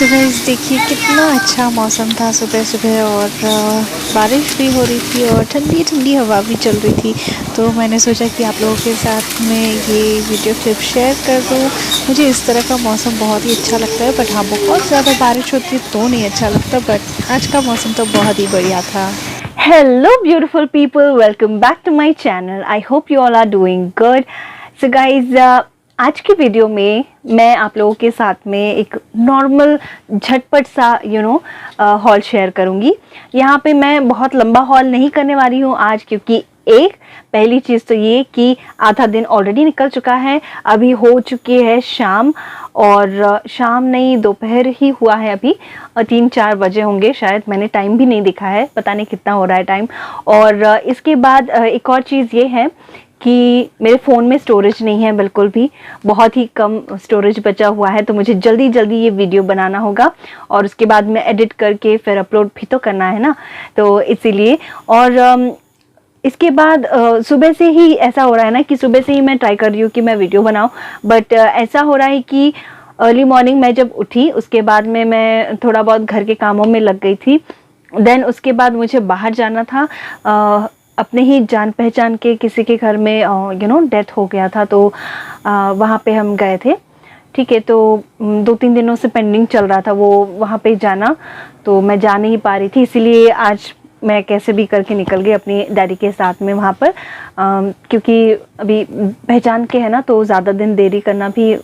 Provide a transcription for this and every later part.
तो गाइस देखिए कितना अच्छा मौसम था सुबह सुबह और बारिश भी हो रही थी और ठंडी ठंडी हवा भी चल रही थी। तो मैंने सोचा कि आप लोगों के साथ में ये वीडियो क्लिप शेयर कर दूँ। मुझे इस तरह का मौसम बहुत ही अच्छा लगता है, बट हाँ बहुत ज़्यादा बारिश होती है तो नहीं अच्छा लगता, बट आज का मौसम तो बहुत ही बढ़िया था। Hello beautiful people, welcome back to my channel. I hope you all are doing good. So guys, आज की वीडियो में मैं आप लोगों के साथ में एक नॉर्मल झटपट सा हॉल शेयर करूंगी। यहाँ पे मैं बहुत लंबा हॉल नहीं करने वाली हूँ आज, क्योंकि एक पहली चीज़ तो ये कि आधा दिन ऑलरेडी निकल चुका है, अभी हो चुकी है शाम, और शाम नहीं दोपहर ही हुआ है, अभी 3-4 बजे होंगे शायद, मैंने टाइम भी नहीं देखा है, पता नहीं कितना हो रहा है टाइम। और इसके बाद एक और चीज़ ये है कि मेरे फ़ोन में स्टोरेज नहीं है बिल्कुल भी, बहुत ही कम स्टोरेज बचा हुआ है, तो मुझे जल्दी जल्दी ये वीडियो बनाना होगा और उसके बाद में एडिट करके फिर अपलोड भी तो करना है ना, तो इसीलिए। और इसके बाद सुबह से ही ऐसा हो रहा है ना कि सुबह से ही मैं ट्राई कर रही हूँ कि मैं वीडियो बनाऊँ, बट ऐसा हो रहा है कि अर्ली मॉर्निंग मैं जब उठी उसके बाद में मैं थोड़ा बहुत घर के कामों में लग गई थी। देन उसके बाद मुझे बाहर जाना था, अपने ही जान पहचान के किसी के घर में डेथ हो गया था, तो वहाँ पे हम गए थे। ठीक है, तो 2-3 दिनों से पेंडिंग चल रहा था वो वहाँ पे जाना, तो मैं जा नहीं पा रही थी, इसीलिए आज मैं कैसे भी करके निकल गई अपनी डैडी के साथ में वहाँ पर, क्योंकि अभी पहचान के है ना, तो ज़्यादा दिन देरी करना भी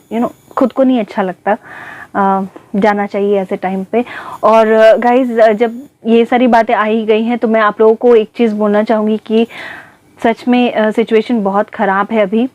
खुद को नहीं अच्छा लगता। जाना चाहिए ऐसे टाइम पे। और गाइज जब ये सारी बातें आ ही गई हैं तो मैं आप लोगों को एक चीज़ बोलना चाहूँगी कि सच में सिचुएशन बहुत ख़राब है अभी।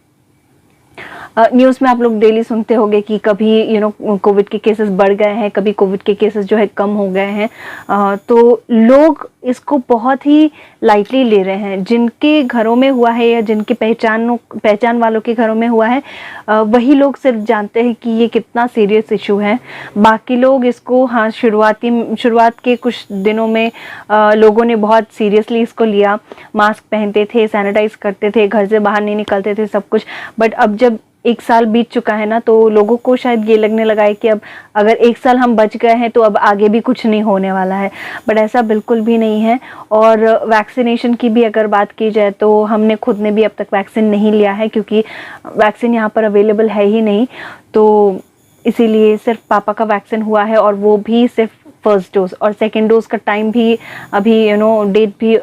न्यूज़ में आप लोग डेली सुनते होंगे कि कभी कोविड के केसेस बढ़ गए हैं, कभी कोविड के केसेस जो है कम हो गए हैं। तो लोग इसको बहुत ही लाइटली ले रहे हैं। जिनके घरों में हुआ है या जिनके पहचान वालों के घरों में हुआ है, वही लोग सिर्फ जानते हैं कि ये कितना सीरियस इशू है। बाकी लोग इसको हाँ शुरुआत के कुछ दिनों में लोगों ने बहुत सीरियसली इसको लिया, मास्क पहनते थे, सैनिटाइज करते थे, घर से बाहर नहीं निकलते थे, सब कुछ। बट अब जब 1 साल बीत चुका है ना, तो लोगों को शायद ये लगने लगा है कि अब अगर 1 साल हम बच गए हैं तो अब आगे भी कुछ नहीं होने वाला है, बट ऐसा बिल्कुल भी नहीं है। और वैक्सीनेशन की भी अगर बात की जाए तो हमने खुद ने भी अब तक वैक्सीन नहीं लिया है, क्योंकि वैक्सीन यहाँ पर अवेलेबल है ही नहीं, तो इसीलिए सिर्फ पापा का वैक्सीन हुआ है, और वो भी सिर्फ फर्स्ट डोज, और सेकेंड डोज का टाइम भी अभी डेट भी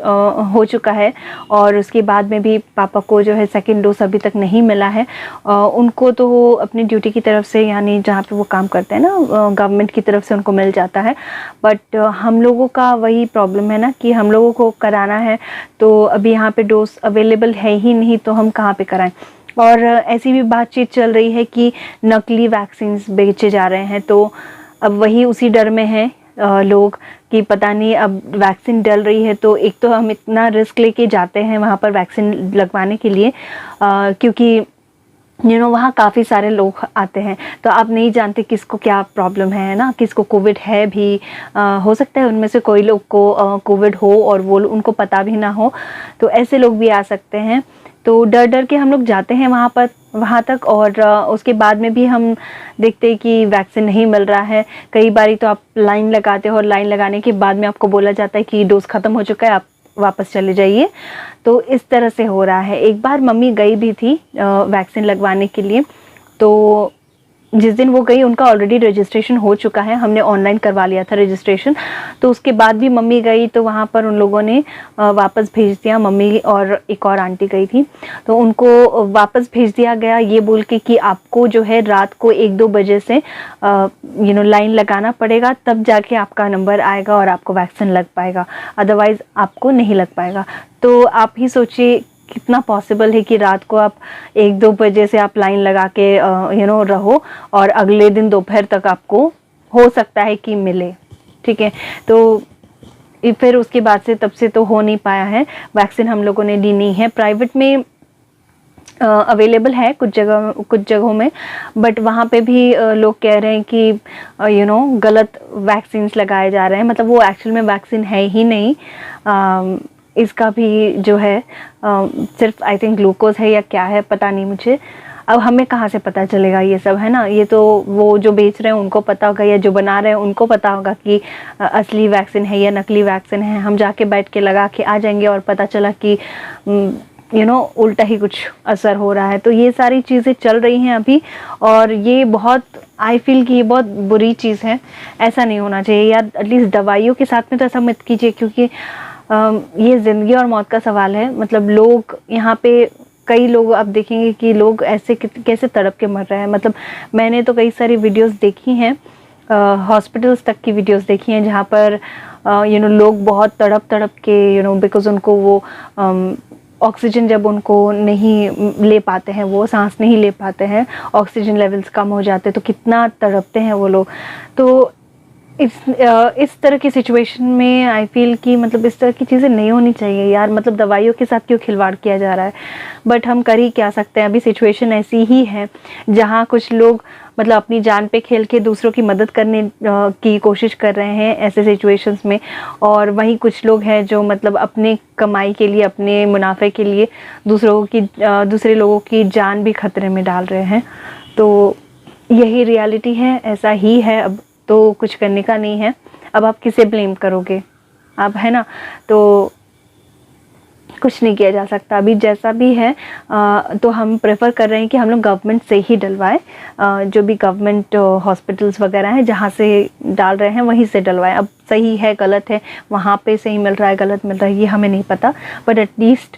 हो चुका है, और उसके बाद में भी पापा को जो है सेकेंड डोज अभी तक नहीं मिला है। उनको तो वो अपनी ड्यूटी की तरफ से, यानी जहाँ पे वो काम करते हैं ना, गवर्नमेंट की तरफ से उनको मिल जाता है, बट हम लोगों का वही प्रॉब्लम है ना कि हम लोगों को कराना है, तो अभी यहाँ पे डोज अवेलेबल है ही नहीं, तो हम कहाँ पे कराएं। और ऐसी भी बातचीत चल रही है कि नकली वैक्सीन बेचे जा रहे हैं, तो अब वही उसी डर में है लोग कि पता नहीं अब वैक्सीन डल रही है, तो एक तो हम इतना रिस्क लेके जाते हैं वहाँ पर वैक्सीन लगवाने के लिए, क्योंकि वहाँ काफ़ी सारे लोग आते हैं, तो आप नहीं जानते किसको क्या प्रॉब्लम है ना, किसको कोविड है भी, हो सकता है उनमें से कोई लोग को कोविड हो और वो उनको पता भी ना हो, तो ऐसे लोग भी आ सकते हैं। तो डर डर के हम लोग जाते हैं वहाँ तक, और उसके बाद में भी हम देखते हैं कि वैक्सीन नहीं मिल रहा है। कई बारी तो आप लाइन लगाते हो और लाइन लगाने के बाद में आपको बोला जाता है कि डोज ख़त्म हो चुका है, आप वापस चले जाइए। तो इस तरह से हो रहा है। एक बार मम्मी गई भी थी वैक्सीन लगवाने के लिए, तो जिस दिन वो गई उनका ऑलरेडी रजिस्ट्रेशन हो चुका है, हमने ऑनलाइन करवा लिया था रजिस्ट्रेशन, तो उसके बाद भी मम्मी गई तो वहाँ पर उन लोगों ने वापस भेज दिया। मम्मी और एक और आंटी गई थी, तो उनको वापस भेज दिया गया ये बोल के कि आपको जो है रात को 1-2 बजे से लाइन लगाना पड़ेगा, तब जाके आपका नंबर आएगा और आपको वैक्सीन लग पाएगा, अदरवाइज़ आपको नहीं लग पाएगा। तो आप ही सोचिए कितना पॉसिबल है कि रात को आप 1-2 बजे से आप लाइन लगा के रहो और अगले दिन दोपहर तक आपको हो सकता है कि मिले। ठीक है, तो फिर उसके बाद से तब से तो हो नहीं पाया है, वैक्सीन हम लोगों ने ली नहीं है। प्राइवेट में अवेलेबल है कुछ जगहों में, बट वहाँ पे भी लोग कह रहे हैं कि गलत वैक्सीन लगाए जा रहे हैं, मतलब वो एक्चुअल में वैक्सीन है ही नहीं। इसका भी जो है सिर्फ आई थिंक ग्लूकोज है या क्या है पता नहीं मुझे, अब हमें कहाँ से पता चलेगा ये सब, है ना। ये तो वो जो बेच रहे हैं उनको पता होगा, या जो बना रहे हैं उनको पता होगा कि असली वैक्सीन है या नकली वैक्सीन है। हम जाके बैठ के लगा के आ जाएंगे और पता चला कि उल्टा ही कुछ असर हो रहा है। तो ये सारी चीज़ें चल रही हैं अभी, और ये बहुत, आई फील कि ये बहुत बुरी चीज़ है। ऐसा नहीं होना चाहिए, या एटलीस्ट दवाइयों के साथ में तो ऐसा मत कीजिए, क्योंकि ये ज़िंदगी और मौत का सवाल है। मतलब लोग यहाँ पे, कई लोग आप देखेंगे कि लोग ऐसे कैसे तड़प के मर रहे हैं। मतलब मैंने तो कई सारी वीडियोस देखी हैं, हॉस्पिटल्स तक की वीडियोस देखी हैं, जहाँ पर लोग बहुत तड़प के बिकॉज उनको वो ऑक्सीजन जब उनको नहीं ले पाते हैं, वो सांस नहीं ले पाते हैं, ऑक्सीजन लेवल्स कम हो जाते हैं, तो कितना तड़पते हैं वो लोग। तो इस तरह की सिचुएशन में आई फील कि मतलब इस तरह की चीज़ें नहीं होनी चाहिए यार। मतलब दवाइयों के साथ क्यों खिलवाड़ किया जा रहा है। बट हम कर ही क्या सकते हैं, अभी सिचुएशन ऐसी ही है जहाँ कुछ लोग मतलब अपनी जान पे खेल के दूसरों की मदद करने की कोशिश कर रहे हैं ऐसे सिचुएशंस में, और वहीं कुछ लोग हैं जो मतलब अपने कमाई के लिए, अपने मुनाफे के लिए दूसरे लोगों की जान भी खतरे में डाल रहे हैं। तो यही रियलिटी है, ऐसा ही है। अब तो कुछ करने का नहीं है। अब आप किसे ब्लेम करोगे आप, है ना। तो कुछ नहीं किया जा सकता अभी, जैसा भी है। तो हम प्रेफर कर रहे हैं कि हम लोग गवर्नमेंट से ही डलवाएं। जो भी गवर्नमेंट हॉस्पिटल्स वगैरह हैं जहाँ से डाल रहे हैं वहीं से डलवाएं। अब सही है गलत है, वहाँ पे सही मिल रहा है गलत मिल रहा है, ये हमें नहीं पता, बट एटलीस्ट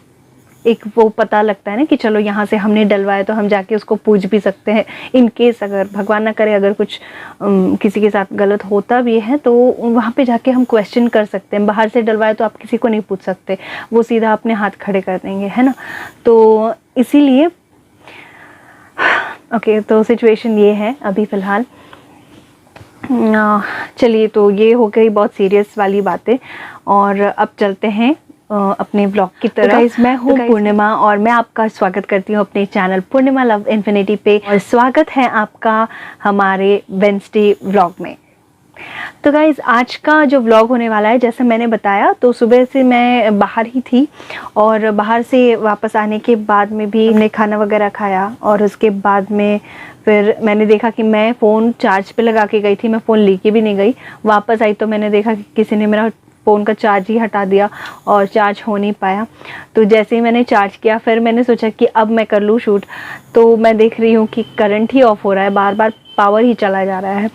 एक वो पता लगता है ना कि चलो यहाँ से हमने डलवाया तो हम जाके उसको पूछ भी सकते हैं। इन केस अगर भगवान ना करे अगर कुछ किसी के साथ गलत होता भी है तो वहाँ पे जाके हम क्वेश्चन कर सकते हैं। बाहर से डलवाए तो आप किसी को नहीं पूछ सकते, वो सीधा अपने हाथ खड़े कर देंगे, है ना। तो इसीलिए ओके, तो सिचुएशन ये है अभी फ़िलहाल। चलिए, तो ये हो गई बहुत सीरियस वाली बातें, और अब चलते हैं अपने ब्लॉग की तरफ। तो गाइस, मैं हूँ पूर्णिमा और मैं आपका स्वागत करती हूँ अपने चैनल पूर्णिमा लव इन्फिनिटी पे, और स्वागत है आपका हमारे वेडनेसडे व्लॉग में। तो गाइस, आज का जो व्लॉग होने वाला है, जैसे मैंने बताया, तो सुबह से मैं बाहर ही थी, और बाहर से वापस आने के बाद में भी हमने खाना वगैरह खाया, और उसके बाद में फिर मैंने देखा कि मैं फ़ोन चार्ज पे लगा के गई थी, मैं फ़ोन लेके भी नहीं गई। वापस आई तो मैंने देखा कि किसी ने मेरा फ़ोन का चार्ज ही हटा दिया और चार्ज हो नहीं पाया। तो जैसे ही मैंने चार्ज किया, फिर मैंने सोचा कि अब मैं कर लूँ शूट। तो मैं देख रही हूँ कि करंट ही ऑफ हो रहा है, बार बार पावर ही चला जा रहा है।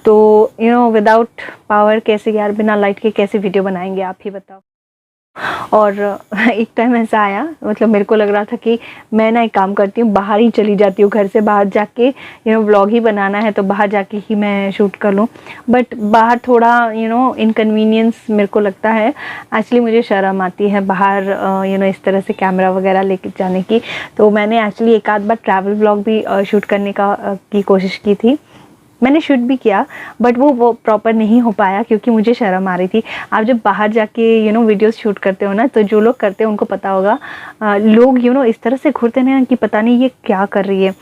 तो विदाउट पावर कैसे यार, बिना लाइट के कैसे वीडियो बनाएंगे, आप ही बताओ। और एक टाइम ऐसा आया, मतलब मेरे को लग रहा था कि मैं ना एक काम करती हूँ, बाहर ही चली जाती हूँ, घर से बाहर जाके व्लॉग ही बनाना है तो बाहर जाके ही मैं शूट कर लूँ। बट बाहर थोड़ा इनकन्वीनियंस मेरे को लगता है। एक्चुअली मुझे शर्म आती है बाहर इस तरह से कैमरा वगैरह लेके जाने की। तो मैंने एक्चुअली एक आध बार ट्रैवल व्लॉग भी शूट करने की कोशिश की थी, मैंने शूट भी किया, बट वो प्रॉपर नहीं हो पाया क्योंकि मुझे शर्म आ रही थी। आप जब बाहर जाके वीडियोस शूट करते हो ना, तो जो लोग करते हैं उनको पता होगा, लोग इस तरह से घूरते हैं कि पता नहीं ये क्या कर रही है।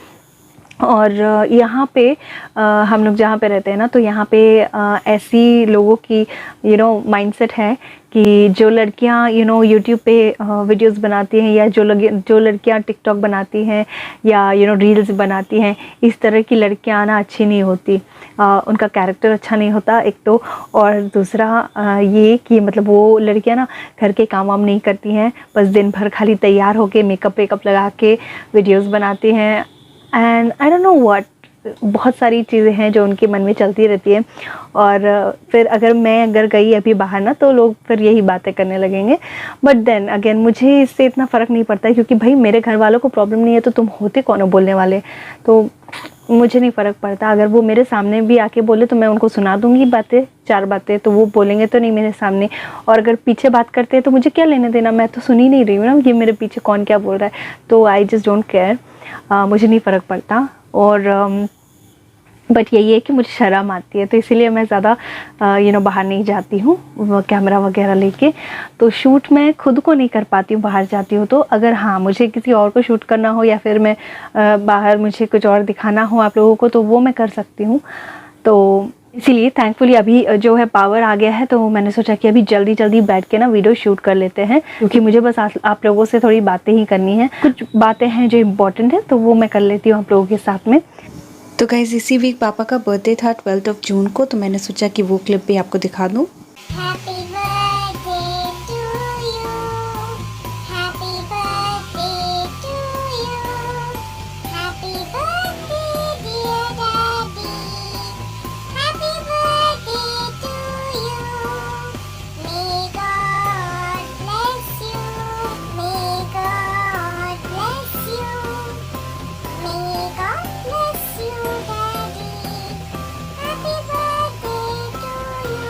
और यहाँ पे हम लोग जहाँ पे रहते हैं ना, तो यहाँ पे ऐसी लोगों की माइंडसेट है कि जो लड़कियाँ यूट्यूब पे वीडियोस बनाती हैं, या जो लड़कियाँ टिकटॉक बनाती हैं या रील्स बनाती हैं, इस तरह की लड़कियाँ ना अच्छी नहीं होती। उनका कैरेक्टर अच्छा नहीं होता एक तो, और दूसरा ये कि मतलब वो लड़कियाँ ना घर के काम वाम नहीं करती हैं, बस दिन भर खाली तैयार होके मेकअप वेकअप लगा के वीडियोस बनाती हैं। And I don't know what, बहुत सारी चीज़ें हैं जो उनके मन में चलती रहती है। और फिर अगर गई अभी बाहर ना, तो लोग फिर यही बातें करने लगेंगे। बट देन अगेन मुझे इससे इतना फ़र्क नहीं पड़ता है, क्योंकि भाई मेरे घर वालों को प्रॉब्लम नहीं है तो तुम होते कौन हो बोलने वाले। तो मुझे नहीं फ़र्क पड़ता, अगर वो मेरे सामने भी आके बोले तो मैं उनको सुना दूँगी बातें, 4 बातें, तो वो बोलेंगे तो नहीं मेरे सामने। और अगर पीछे बात करते हैं तो मुझे क्या लेने देना, मैं तो सुन ही नहीं रही हूँ ना, ये मेरे पीछे कौन क्या बोल रहा है। तो आई जस्ट डोंट केयर, मुझे नहीं फ़र्क पड़ता। और बट यही है कि मुझे शर्म आती है, तो इसीलिए मैं ज़्यादा बाहर नहीं जाती हूँ कैमरा वगैरह लेके। तो शूट मैं खुद को नहीं कर पाती हूँ बाहर जाती हूँ तो। अगर हाँ मुझे किसी और को शूट करना हो, या फिर मैं बाहर मुझे कुछ और दिखाना हो आप लोगों को, तो वो मैं कर सकती हूँ। तो इसीलिए थैंकफुली अभी जो है पावर आ गया है, तो मैंने सोचा कि अभी जल्दी जल्दी बैठ के ना वीडियो शूट कर लेते हैं, क्योंकि मुझे बस आप लोगों से थोड़ी बातें ही करनी है। कुछ बातें हैं जो इम्पोर्टेंट है, तो वो मैं कर लेती हूँ आप लोगों के साथ में। तो गाइज इसी वीक पापा का बर्थडे था 12 जून को, तो मैंने सोचा कि वो क्लिप भी आपको दिखा दूँ। Happy birthday to you. Happy birthday to you. Happy birthday, dear Daddy. Happy birthday to you. May God bless you. May God bless you. May God bless you, Daddy. Happy birthday to you.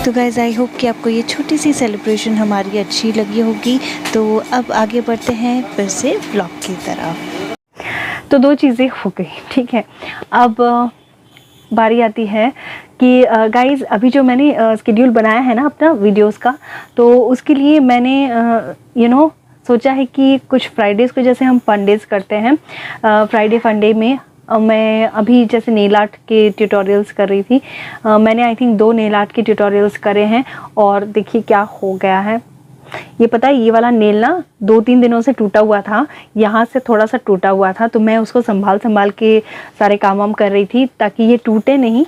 तो guys I hope कि आपको ये छोटी सी celebration हमारी अच्छी लगी होगी। तो अब आगे बढ़ते हैं फिर से व्लॉग की तरफ। तो दो चीज़ें हो गई, ठीक है। अब बारी आती है कि गाइज़ अभी जो मैंने स्केड्यूल बनाया है ना अपना वीडियोस का, तो उसके लिए मैंने सोचा है कि कुछ फ्राइडेज़ को जैसे हम फन डेज़ करते हैं, फ्राइडे फन डे में मैं अभी जैसे नेल आर्ट के ट्यूटोरियल्स कर रही थी। मैंने आई थिंक 2 नेल आर्ट के ट्यूटोरियल्स करे हैं, और देखिए क्या हो गया है। ये पता है, ये वाला नेल ना 2-3 दिनों से टूटा हुआ था, यहाँ से थोड़ा सा टूटा हुआ था, तो मैं उसको संभाल के सारे काम वाम कर रही थी ताकि ये टूटे नहीं।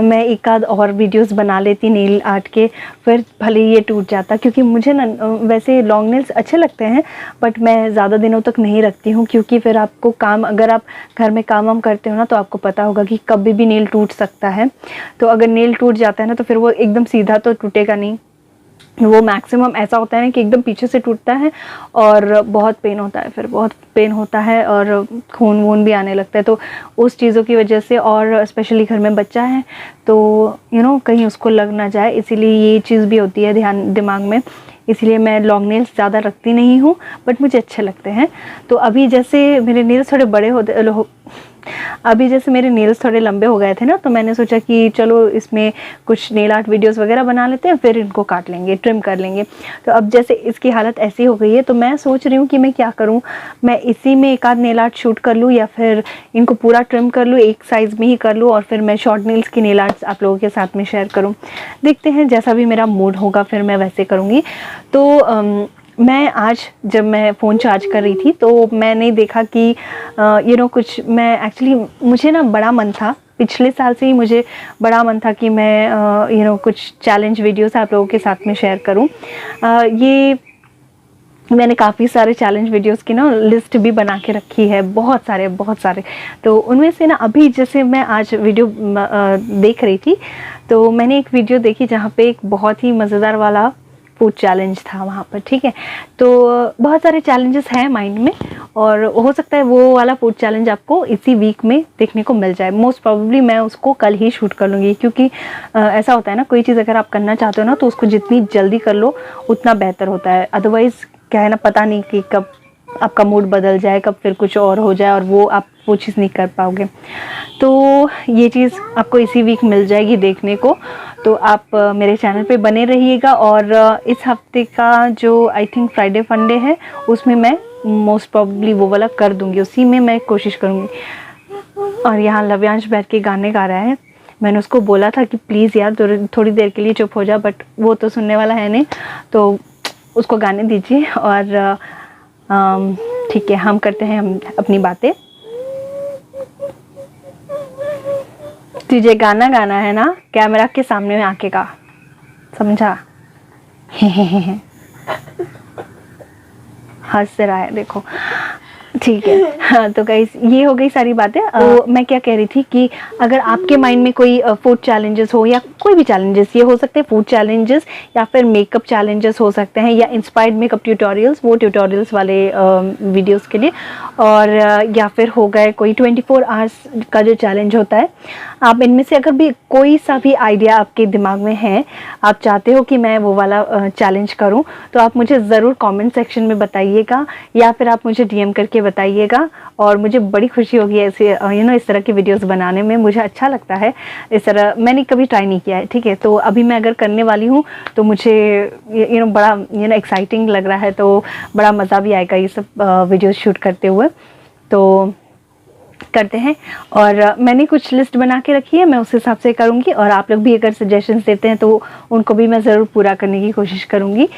मैं एक आध और वीडियोस बना लेती नेल आर्ट के, फिर भले ये टूट जाता, क्योंकि मुझे ना वैसे लॉन्ग नेल्स अच्छे लगते हैं, बट मैं ज़्यादा दिनों तक नहीं रखती हूँ, क्योंकि फिर आपको अगर आप घर में काम वाम करते हो ना, तो आपको पता होगा कि कभी भी नेल टूट सकता है। तो अगर नेल टूट जाता है ना, तो फिर वो एकदम सीधा तो टूटेगा नहीं, वो मैक्सिमम ऐसा होता है ना कि एकदम पीछे से टूटता है और बहुत पेन होता है, फिर बहुत पेन होता है और खून वून भी आने लगता है। तो उस चीज़ों की वजह से, और स्पेशली घर में बच्चा है, तो कहीं उसको लग ना जाए, इसीलिए ये चीज़ भी होती है दिमाग में। इसलिए मैं लॉन्ग नेल्स ज़्यादा रखती नहीं हूँ, बट मुझे अच्छे लगते हैं। तो अभी जैसे मेरे नेल्स थोड़े लंबे हो गए थे ना, तो मैंने सोचा कि चलो इसमें कुछ नेल आर्ट वीडियोस वगैरह बना लेते हैं, फिर इनको काट लेंगे, ट्रिम कर लेंगे। तो अब जैसे इसकी हालत ऐसी हो गई है, तो मैं सोच रही हूँ कि मैं क्या करूँ, मैं इसी में एक आध नेल आर्ट शूट कर लूँ, या फिर इनको पूरा ट्रिम कर लूँ, एक साइज़ में ही कर लूँ, और फिर मैं शॉर्ट नेल्स की नेल आर्ट्स आप लोगों के साथ में शेयर करूँ। देखते हैं, जैसा भी मेरा मूड होगा फिर मैं वैसे करूँगी। तो मैं आज जब मैं फ़ोन चार्ज कर रही थी, तो मैंने देखा कि कुछ मैं एक्चुअली मुझे ना बड़ा मन था, पिछले साल से ही मुझे बड़ा मन था कि मैं कुछ चैलेंज वीडियोस आप लोगों के साथ में शेयर करूं। ये मैंने काफ़ी सारे चैलेंज वीडियोस की ना लिस्ट भी बना के रखी है, बहुत सारे। तो उनमें से ना अभी जैसे मैं आज वीडियो देख रही थी, तो मैंने एक वीडियो देखी जहाँ पे एक बहुत ही मज़ेदार वाला फूड चैलेंज था वहाँ पर, ठीक है। तो बहुत सारे चैलेंजेस हैं माइंड में, और हो सकता है वो वाला फूड चैलेंज आपको इसी वीक में देखने को मिल जाए। मोस्ट प्रोबेबली मैं उसको कल ही शूट कर लूँगी, क्योंकि ऐसा होता है ना, कोई चीज़ अगर आप करना चाहते हो ना, तो उसको जितनी जल्दी कर लो उतना बेहतर होता है। अदरवाइज़ क्या है ना, पता नहीं कि कब आपका मूड बदल जाए, कब फिर कुछ और हो जाए, और वो चीज़ नहीं कर पाओगे। तो ये चीज़ आपको इसी वीक मिल जाएगी देखने को, तो आप मेरे चैनल पे बने रहिएगा। और इस हफ्ते का जो I think Friday fun day है, उसमें मैं मोस्ट प्रॉब्ली वो वाला कर दूंगी, उसी में मैं कोशिश करूँगी। और यहाँ लव्यांश बैठ के गाने गा रहा है, मैंने उसको बोला था कि प्लीज़ यार थोड़ी देर के लिए चुप हो जा, बट वो तो सुनने वाला है नहीं, तो उसको गाने दीजिए। और ठीक है, हम करते हैं अपनी बातें। तुझे गाना गाना है ना, कैमरा के सामने में आके गा, समझा? हंस रहा है, देखो। ठीक है। हाँ, तो गाइस ये हो गई सारी बातें। तो मैं क्या कह रही थी कि अगर आपके माइंड में कोई फूड चैलेंजेस हो या कोई भी चैलेंजेस, ये हो सकते हैं फूड चैलेंजेस या फिर मेकअप चैलेंजेस हो सकते हैं, या इंस्पायर्ड मेकअप ट्यूटोरियल्स, वो ट्यूटोरियल्स वाले वीडियोस के लिए, और या फिर हो गए कोई 24 आवर्स का जो चैलेंज होता है, आप इनमें से अगर भी कोई सा भी आइडिया आपके दिमाग में है, आप चाहते हो कि मैं वो वाला चैलेंज करूं, तो आप मुझे ज़रूर कमेंट सेक्शन में बताइएगा, या फिर आप मुझे डीएम करके बताइएगा। और मुझे बड़ी खुशी होगी ऐसे इस तरह की वीडियोस बनाने में, मुझे अच्छा लगता है। इस तरह मैंने कभी ट्राई नहीं किया है, ठीक है। तो अभी मैं अगर करने वाली हूँ तो मुझे बड़ा एक्साइटिंग लग रहा है, तो बड़ा मज़ा भी आएगा ये सब वीडियोस शूट करते हुए। तो करते हैं, और मैंने कुछ लिस्ट बना के रखी है, मैं उस हिसाब से करूँगी, और आप लोग भी अगर सजेशंस देते हैं तो उनको भी मैं ज़रूर पूरा करने की कोशिश करूँगी।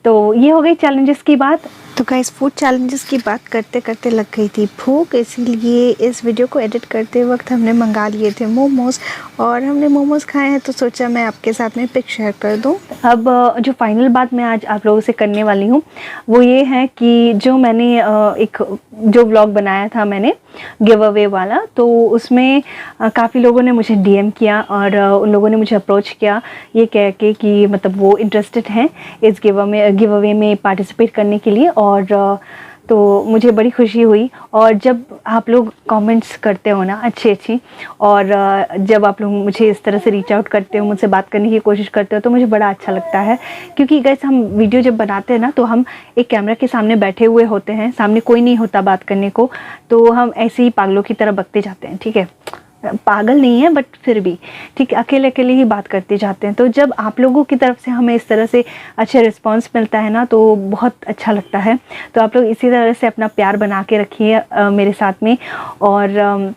तो ये हो गई चैलेंजेस की बात। तो गाइस फूड चैलेंजेस की बात करते करते लग गई थी भूख, इसीलिए इस वीडियो को एडिट करते वक्त हमने मंगा लिए थे मोमोज़, और हमने मोमोज़ खाए हैं, तो सोचा मैं आपके साथ में पिक शेयर कर दूं। अब जो फाइनल बात मैं आज आप लोगों से करने वाली हूँ वो ये है कि जो मैंने एक जो व्लॉग बनाया था मैंने गिव अवे वाला, तो उसमें काफ़ी लोगों ने मुझे डीएम किया, और उन लोगों ने मुझे अप्रोच किया ये कह के कि मतलब वो इंटरेस्टेड हैं इस गिव अवे में पार्टिसिपेट करने के लिए। और तो मुझे बड़ी खुशी हुई, और जब आप लोग कमेंट्स करते हो ना अच्छी, और जब आप लोग मुझे इस तरह से रीच आउट करते हो, मुझसे बात करने की कोशिश करते हो, तो मुझे बड़ा अच्छा लगता है। क्योंकि गाइस हम वीडियो जब बनाते हैं ना, तो हम एक कैमरा के सामने बैठे हुए होते हैं, सामने कोई नहीं होता बात करने को, तो हम ऐसे ही पागलों की तरह बकते जाते हैं, ठीक है। पागल नहीं है बट फिर भी ठीक, अकेले अकेले ही बात करते जाते हैं। तो जब आप लोगों की तरफ से हमें इस तरह से अच्छा रिस्पांस मिलता है ना, तो बहुत अच्छा लगता है। तो आप लोग इसी तरह से अपना प्यार बना के रखिए मेरे साथ में। और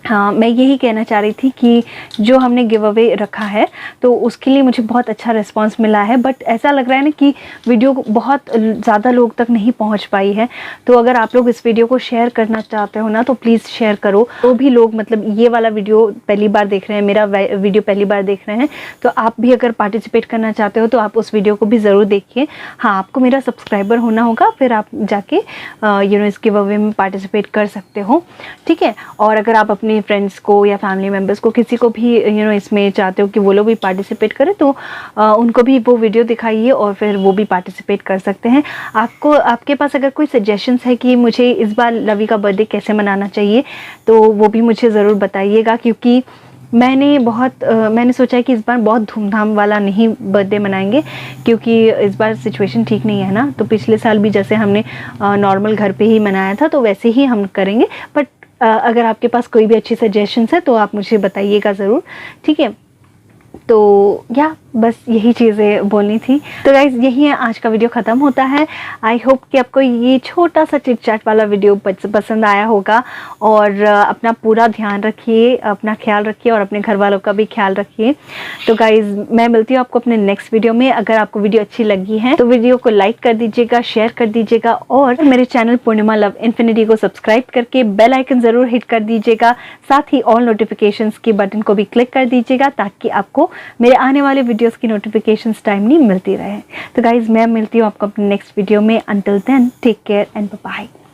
हाँ, मैं यही कहना चाह रही थी कि जो हमने गिव अवे रखा है तो उसके लिए मुझे बहुत अच्छा रिस्पांस मिला है, बट ऐसा लग रहा है ना कि वीडियो बहुत ज़्यादा लोग तक नहीं पहुंच पाई है। तो अगर आप लोग इस वीडियो को शेयर करना चाहते हो ना, तो प्लीज़ शेयर करो। तो भी लोग मतलब ये वाला वीडियो पहली बार देख रहे हैं, मेरा वीडियो पहली बार देख रहे हैं, तो आप भी अगर पार्टिसिपेट करना चाहते हो तो आप उस वीडियो को भी ज़रूर देखिए। हाँ, आपको मेरा सब्सक्राइबर होना होगा, फिर आप जाके इस गिव अवे में पार्टिसिपेट कर सकते हो, ठीक है। और अगर आप अपने फ्रेंड्स को या फैमिली मेम्बर्स को किसी को भी इसमें चाहते हो कि वो लोग भी पार्टिसिपेट करें, तो उनको भी वो वीडियो दिखाइए और फिर वो भी पार्टिसिपेट कर सकते हैं। आपके पास अगर कोई सजेशंस है कि मुझे इस बार लवी का बर्थडे कैसे मनाना चाहिए, तो वो भी मुझे ज़रूर बताइएगा। क्योंकि मैंने सोचा है कि इस बार बहुत धूमधाम वाला नहीं बर्थडे मनाएंगे, क्योंकि इस बार सिचुएशन ठीक नहीं है ना। तो पिछले साल भी जैसे हमने नॉर्मल घर पे ही मनाया था, तो वैसे ही हम करेंगे। बट अगर आपके पास कोई भी अच्छी सजेशंस है तो आप मुझे बताइएगा ज़रूर, ठीक है। तो या बस यही चीज़ें बोलनी थी। तो गाइस यही है, आज का वीडियो ख़त्म होता है। आई होप कि आपको ये छोटा सा चिट चैट वाला वीडियो पसंद आया होगा। और अपना पूरा ध्यान रखिए, अपना ख्याल रखिए, और अपने घर वालों का भी ख्याल रखिए। तो गाइस मैं मिलती हूँ आपको अपने नेक्स्ट वीडियो में। अगर आपको वीडियो अच्छी लगी है तो वीडियो को लाइक कर दीजिएगा, शेयर कर दीजिएगा, और मेरे चैनल पूर्णिमा लव इन्फिनिटी को सब्सक्राइब करके बेल आइकन ज़रूर हिट कर दीजिएगा। साथ ही ऑल नोटिफिकेशंस के बटन को भी क्लिक कर दीजिएगा, ताकि आपको मेरे आने वाले वीडियोस की नोटिफिकेशंस टाइमली मिलती रहे। तो गाइज मैं मिलती हूँ आपको अपने नेक्स्ट वीडियो में। Until then take care and bye bye.